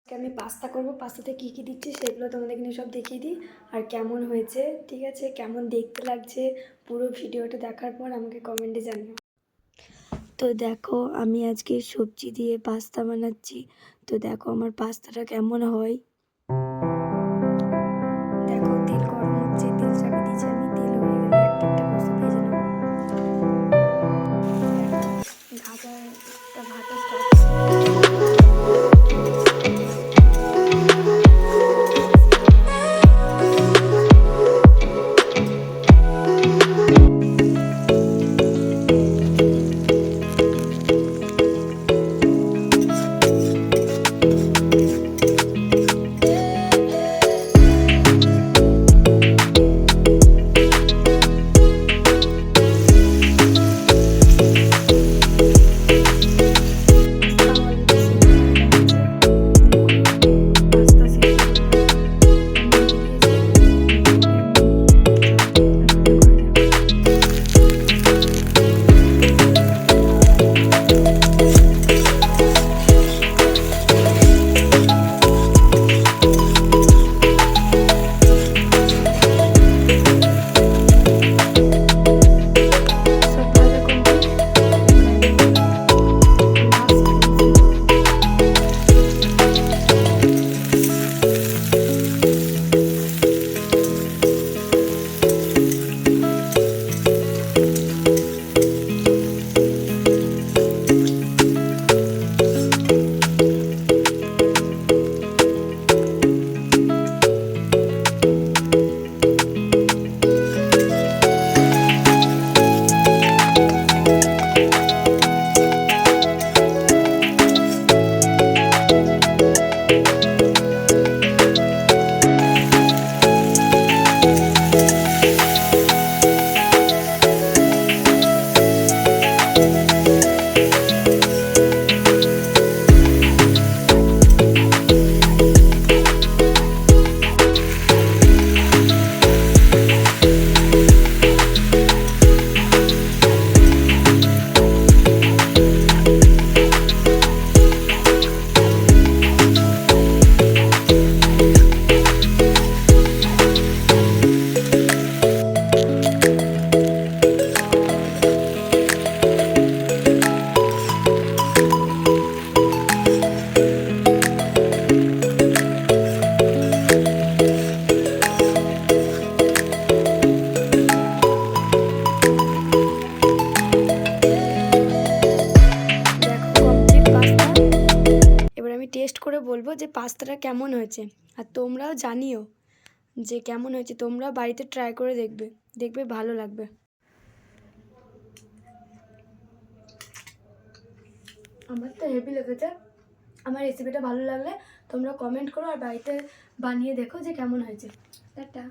আমি পাস্তা করব, পাস্তাতে কী কী দিচ্ছি সেগুলো তোমাদের কিন্তু সব দেখিয়ে দিই আর কেমন হয়েছে, ঠিক আছে, কেমন দেখতে লাগছে পুরো ভিডিওটা দেখার পর আমাকে কমেন্টে জানিও। তো দেখো আমি আজকে সবজি দিয়ে পাস্তা বানাচ্ছি। তো দেখো আমার পাস্তাটা কেমন হয়। দেখো তেল গরম হচ্ছে, তেল চাপে দিয়েছি আমি, তেল হয়ে গেলে একটা একটা পাস্তা ভেজে নেব। ভাজা স্টার্ট। টেস্ট করে বলবো যে পাস্তাটা কেমন হয়েছে, আর তোমরাও জানিও যে কেমন হয়েছে। তোমরাও বাড়িতে ট্রাই করে দেখবে, দেখবে ভালো লাগবে। আমার তো হেভি লেগেছে। আমার রেসিপিটা ভালো লাগলে তোমরা কমেন্ট করো আর বাড়িতে বানিয়ে দেখো যে কেমন হয়েছে। টাটা।